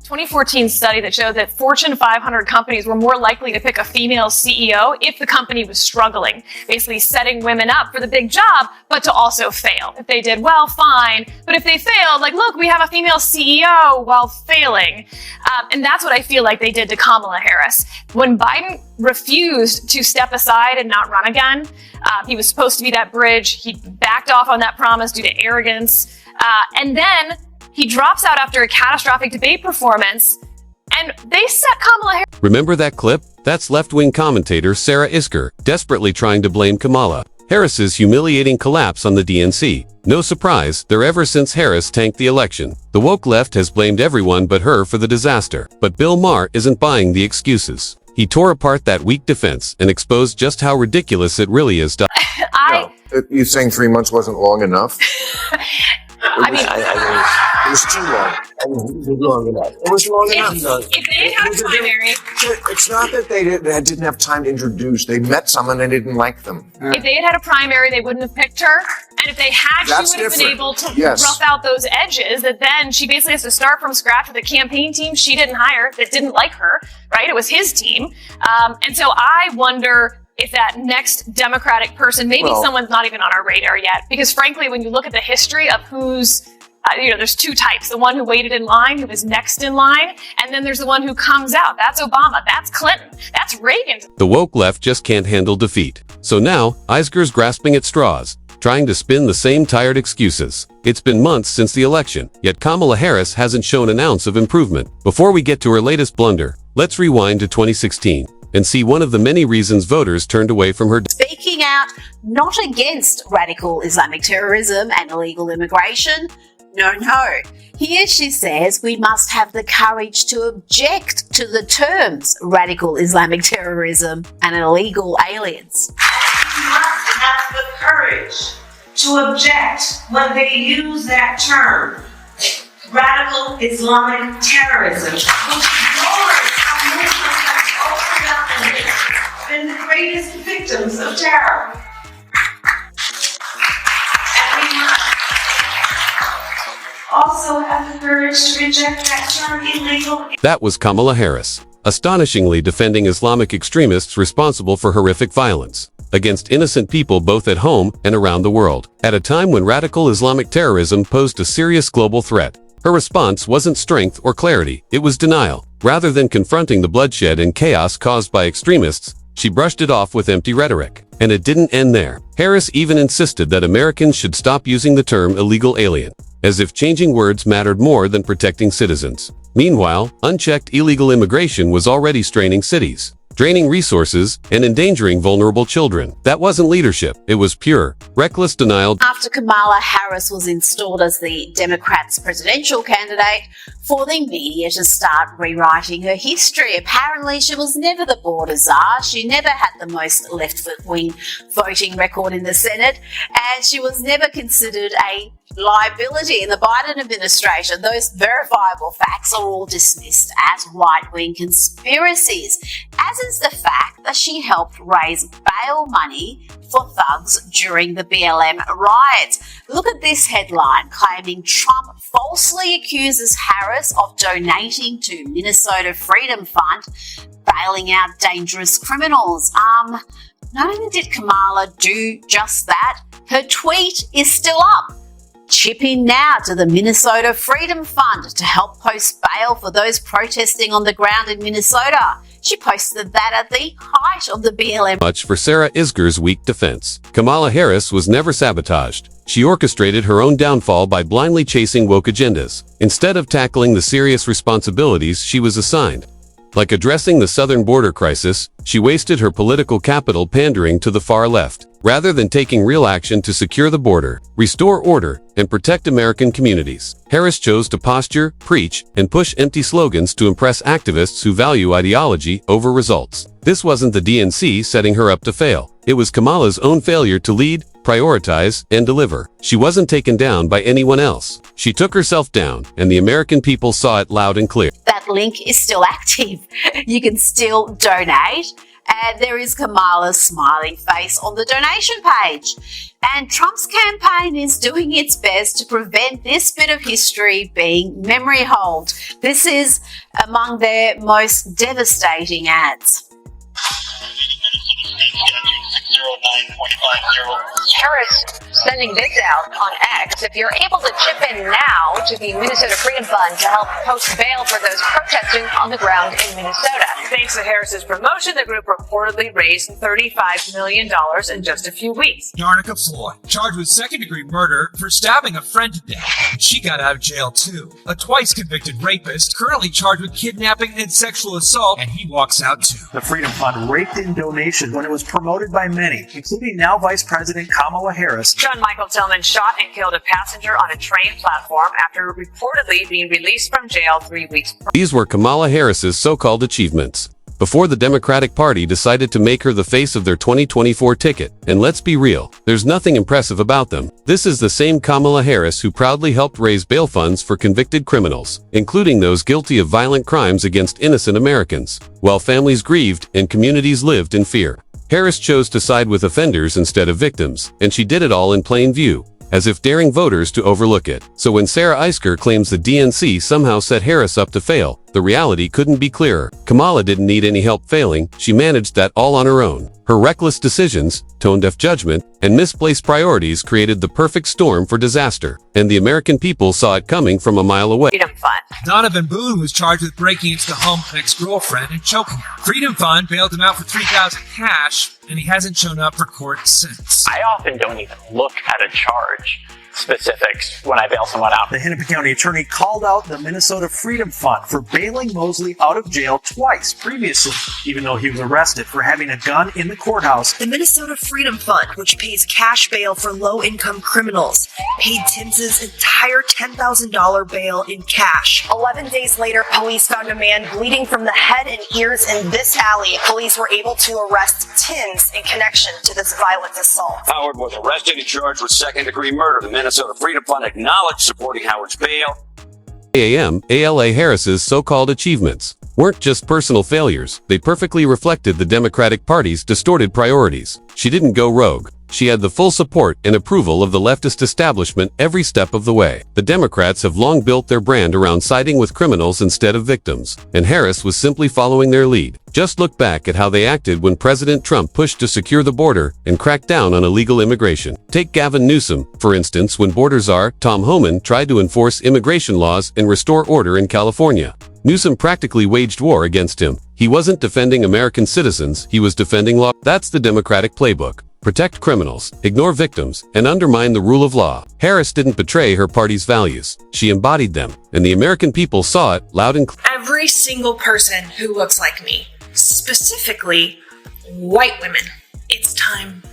2014 study that showed that Fortune 500 companies were more likely to pick a female CEO if the company was struggling, basically setting women up for the big job, but to also fail. If they did well, fine. But if they failed, like, look, we have a female CEO while failing. And that's what I feel like they did to Kamala Harris. When Biden refused to step aside and not run again, he was supposed to be that bridge. He backed off on that promise due to arrogance. And then he drops out after a catastrophic debate performance, and they set Kamala Harris. Remember that clip? That's left-wing commentator Sarah Isker desperately trying to blame Kamala Harris's humiliating collapse on the DNC. No surprise, they're ever since Harris tanked the election. The woke left has blamed everyone but her for the disaster. But Bill Maher isn't buying the excuses. He tore apart that weak defense and exposed just how ridiculous it really is. You saying 3 months wasn't long enough? I mean, it was too long. It was long enough. It was long enough. If they had a primary, It's not that they didn't have time to introduce. They met someone and they didn't like them. if they had a primary, they wouldn't have picked her. And if they had, That's she would have been different. able to Yes. rough out those edges that then she basically has to start from scratch with a campaign team she didn't hire that didn't like her, right? It was his team. And so I wonder if that next Democratic person, maybe someone's not even on our radar yet. Because frankly, when you look at the history of who's, there's two types. The one who waited in line, who was next in line, and then there's the one who comes out. That's Obama, that's Clinton, that's Reagan. The woke left just can't handle defeat. So now, Isker's grasping at straws, trying to spin the same tired excuses. It's been months since the election, yet Kamala Harris hasn't shown an ounce of improvement. Before we get to her latest blunder, let's rewind to 2016 and see one of the many reasons voters turned away from her. Speaking out not against radical Islamic terrorism and illegal immigration. No. Here she says we must have the courage to object to the terms radical Islamic terrorism and illegal aliens. We must have the courage to object when they use that term, radical Islamic terrorism, which ignores how Muslims have ultimately been the greatest victims of terror. And we must also have the courage to reject that term illegal. That was Kamala Harris, astonishingly defending Islamic extremists responsible for horrific violence against innocent people both at home and around the world. At a time when radical Islamic terrorism posed a serious global threat, her response wasn't strength or clarity, it was denial. Rather than confronting the bloodshed and chaos caused by extremists, she brushed it off with empty rhetoric. And it didn't end there. Harris even insisted that Americans should stop using the term illegal alien, as if changing words mattered more than protecting citizens. Meanwhile, unchecked illegal immigration was already straining cities, draining resources, and endangering vulnerable children. That wasn't leadership. It was pure, reckless denial. After Kamala Harris was installed as the Democrats' presidential candidate, for the media to start rewriting her history. Apparently, she was never the border czar. She never had the most left-wing voting record in the Senate, and she was never considered a liability in the Biden administration. Those verifiable facts are all dismissed as right-wing conspiracies, as is the fact that she helped raise bail money for thugs during the BLM riots. Look at this headline claiming Trump falsely accuses Harris of donating to Minnesota Freedom Fund, bailing out dangerous criminals. Not only did Kamala do just that, her tweet is still up. Chip in now to the Minnesota Freedom Fund to help post bail for those protesting on the ground in Minnesota. She posted that at the height of the BLM. Much for Sarah Isker's weak defense. Kamala Harris was never sabotaged. She orchestrated her own downfall by blindly chasing woke agendas, instead of tackling the serious responsibilities she was assigned. Like addressing the southern border crisis, she wasted her political capital pandering to the far left, rather than taking real action to secure the border, restore order, and protect American communities. Harris chose to posture, preach, and push empty slogans to impress activists who value ideology over results. This wasn't the DNC setting her up to fail. It was Kamala's own failure to lead, prioritize, and deliver. She wasn't taken down by anyone else. She took herself down, and the American people saw it loud and clear. That link is still active. You can still donate. And there is Kamala's smiling face on the donation page. And Trump's campaign is doing its best to prevent this bit of history being memory hold. This is among their most devastating ads. Harris sending this out on X. If you're able to chip in now to the Minnesota Freedom Fund to help post bail for those protesting on the ground in Minnesota. Thanks to Harris's promotion, the group reportedly raised $35 million in just a few weeks. Darnica Floyd, charged with second-degree murder for stabbing a friend to death. She got out of jail too. A twice-convicted rapist, currently charged with kidnapping and sexual assault, and he walks out too. The Freedom Fund raked in donations when it was promoted by many, including now Vice President Kamala Harris. John Michael Tillman shot and killed a passenger on a train platform after reportedly being released from jail 3 weeks prior. These were Kamala Harris's so-called achievements. Before the Democratic Party decided to make her the face of their 2024 ticket. And let's be real, there's nothing impressive about them. This is the same Kamala Harris who proudly helped raise bail funds for convicted criminals, including those guilty of violent crimes against innocent Americans, while families grieved and communities lived in fear. Harris chose to side with offenders instead of victims, and she did it all in plain view, as if daring voters to overlook it. So when Sarah Isker claims the DNC somehow set Harris up to fail, the reality couldn't be clearer. Kamala didn't need any help failing, she managed that all on her own. Her reckless decisions, tone-deaf judgment, and misplaced priorities created the perfect storm for disaster, and the American people saw it coming from a mile away. Freedom Fund. Donovan Boone was charged with breaking into the home of an ex-girlfriend and choking her. Freedom Fund bailed him out for $3,000 cash, and he hasn't shown up for court since. I often don't even look at a charge specifics when I bail someone out. The Hennepin County attorney called out the Minnesota Freedom Fund for bailing Mosley out of jail twice previously, even though he was arrested for having a gun in the courthouse. The Minnesota Freedom Fund, which pays cash bail for low-income criminals, paid Tims's entire $10,000 bail in cash. 11 days later, police found a man bleeding from the head and ears in this alley. Police were able to arrest Tims in connection to this violent assault. Howard was arrested and charged with second-degree murder. The Minnesota Freedom Fund acknowledged supporting Howard's bail. ALA Harris's so-called achievements weren't just personal failures, they perfectly reflected the Democratic Party's distorted priorities. She didn't go rogue. She had the full support and approval of the leftist establishment every step of the way. The Democrats have long built their brand around siding with criminals instead of victims, and Harris was simply following their lead. Just look back at how they acted when President Trump pushed to secure the border and crack down on illegal immigration. Take Gavin Newsom, for instance, when border czar Tom Homan tried to enforce immigration laws and restore order in California. Newsom practically waged war against him. He wasn't defending American citizens, he was defending law. That's the Democratic playbook. Protect criminals, ignore victims, and undermine the rule of law. Harris didn't betray her party's values. She embodied them, and the American people saw it loud and clear. Every single person who looks like me, specifically white women, it's time.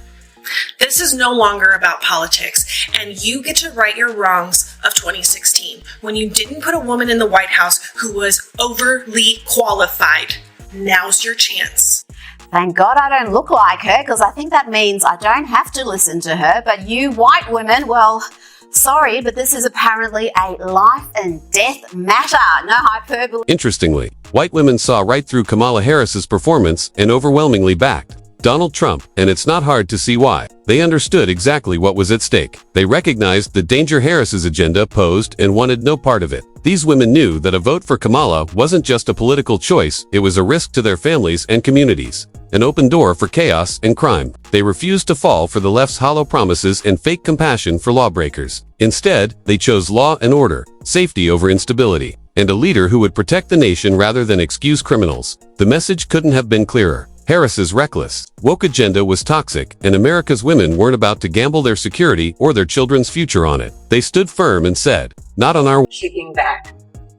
This is no longer about politics, and you get to right your wrongs of 2016 when you didn't put a woman in the White House who was overly qualified. Now's your chance. Thank God I don't look like her, because I think that means I don't have to listen to her. But you white women, well, sorry, but this is apparently a life and death matter. No hyperbole. Interestingly, white women saw right through Kamala Harris's performance and overwhelmingly backed Donald Trump, and it's not hard to see why. They understood exactly what was at stake. They recognized the danger Harris's agenda posed and wanted no part of it. These women knew that a vote for Kamala wasn't just a political choice, it was a risk to their families and communities. An open door for chaos and crime. They refused to fall for the left's hollow promises and fake compassion for lawbreakers. Instead, they chose law and order, safety over instability, and a leader who would protect the nation rather than excuse criminals. The message couldn't have been clearer. Harris's reckless, woke agenda was toxic, and America's women weren't about to gamble their security or their children's future on it. They stood firm and said, "Not on our watch." Kicking back,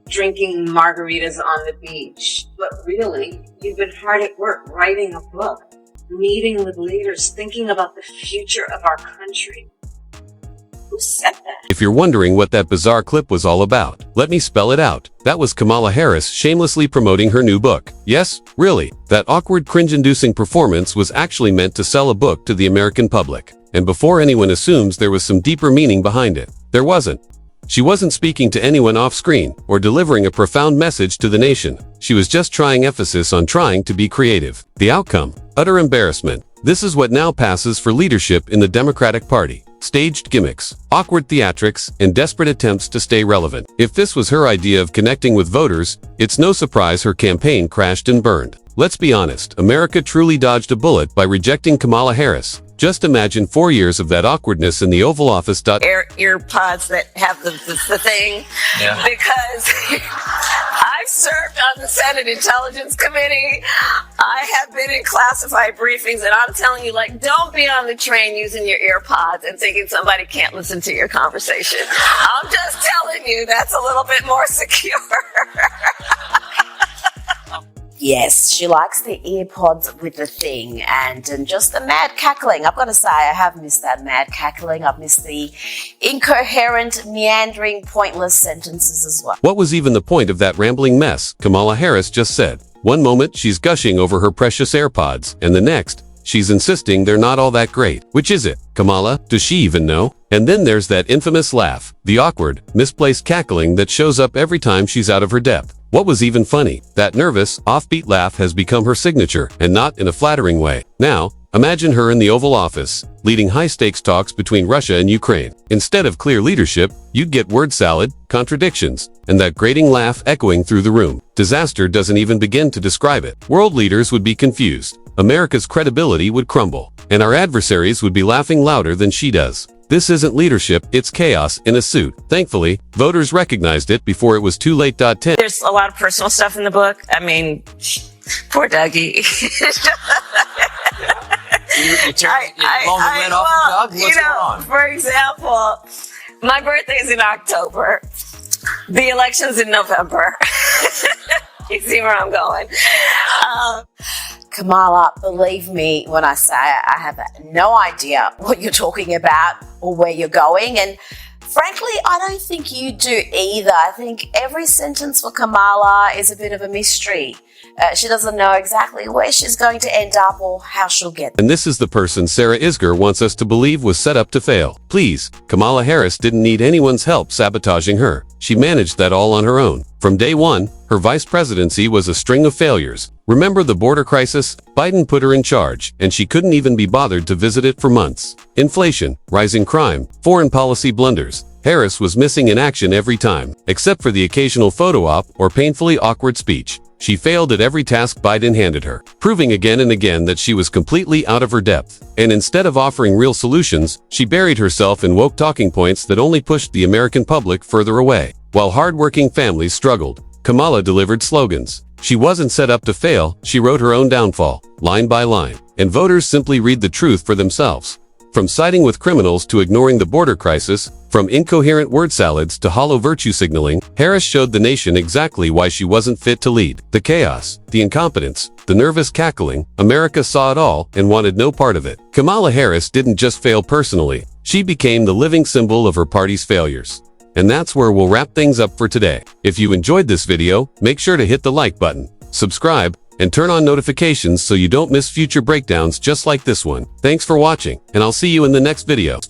drinking margaritas on the beach. But really, you've been hard at work writing a book, meeting with leaders, thinking about the future of our country. Who said that? If you're wondering what that bizarre clip was all about, let me spell it out. That was Kamala Harris shamelessly promoting her new book. Yes, really, that awkward cringe-inducing performance was actually meant to sell a book to the American public. And before anyone assumes there was some deeper meaning behind it, there wasn't. She wasn't speaking to anyone off-screen or delivering a profound message to the nation. She was just trying emphasis on trying to be creative. The outcome? Utter embarrassment. This is what now passes for leadership in the Democratic Party. Staged gimmicks, awkward theatrics, and desperate attempts to stay relevant. If this was her idea of connecting with voters, it's no surprise her campaign crashed and burned. Let's be honest, America truly dodged a bullet by rejecting Kamala Harris. Just imagine 4 years of that awkwardness in the Oval Office. Ear pods that have the thing. Yeah. Because I've served on the Senate Intelligence Committee. I have been in classified briefings, and I'm telling you, like, don't be on the train using your ear pods and thinking somebody can't listen to your conversation. I'm just telling you, that's a little bit more secure. Yes, she likes the ear pods with the thing and just the mad cackling. I've got to say, I have missed that mad cackling. I've missed the incoherent, meandering, pointless sentences as well. What was even the point of that rambling mess? Kamala Harris just said. One moment, she's gushing over her precious AirPods, and the next, she's insisting they're not all that great. Which is it? Kamala? Does she even know? And then there's that infamous laugh, the awkward, misplaced cackling that shows up every time she's out of her depth. What was even funny? That nervous, offbeat laugh has become her signature, and not in a flattering way. Now, imagine her in the Oval Office, leading high-stakes talks between Russia and Ukraine. Instead of clear leadership, you'd get word salad, contradictions, and that grating laugh echoing through the room. Disaster doesn't even begin to describe it. World leaders would be confused. America's credibility would crumble, and our adversaries would be laughing louder than she does. This isn't leadership, it's chaos in a suit. Thankfully, voters recognized it before it was too late. 10. There's a lot of personal stuff in the book. I mean, poor Dougie. You blown the lid off of Doug? What's going on? For example, my birthday's in October. The election's in November. You see where I'm going. Kamala, believe me when I say I have no idea what you're talking about or where you're going. And frankly, I don't think you do either. I think every sentence for Kamala is a bit of a mystery. She doesn't know exactly where she's going to end up or how she'll get there. And this is the person Sarah Isgur wants us to believe was set up to fail. Please, Kamala Harris didn't need anyone's help sabotaging her. She managed that all on her own. From day one, her vice presidency was a string of failures. Remember the border crisis? Biden put her in charge, and she couldn't even be bothered to visit it for months. Inflation, rising crime, foreign policy blunders. Harris was missing in action every time, except for the occasional photo op or painfully awkward speech. She failed at every task Biden handed her, proving again and again that she was completely out of her depth. And instead of offering real solutions, she buried herself in woke talking points that only pushed the American public further away. While hardworking families struggled, Kamala delivered slogans. She wasn't set up to fail, she wrote her own downfall, line by line. And voters simply read the truth for themselves. From siding with criminals to ignoring the border crisis, from incoherent word salads to hollow virtue signaling, Harris showed the nation exactly why she wasn't fit to lead. The chaos, the incompetence, the nervous cackling, America saw it all and wanted no part of it. Kamala Harris didn't just fail personally, she became the living symbol of her party's failures. And that's where we'll wrap things up for today. If you enjoyed this video, make sure to hit the like button, subscribe, and turn on notifications so you don't miss future breakdowns just like this one. Thanks for watching, and I'll see you in the next video.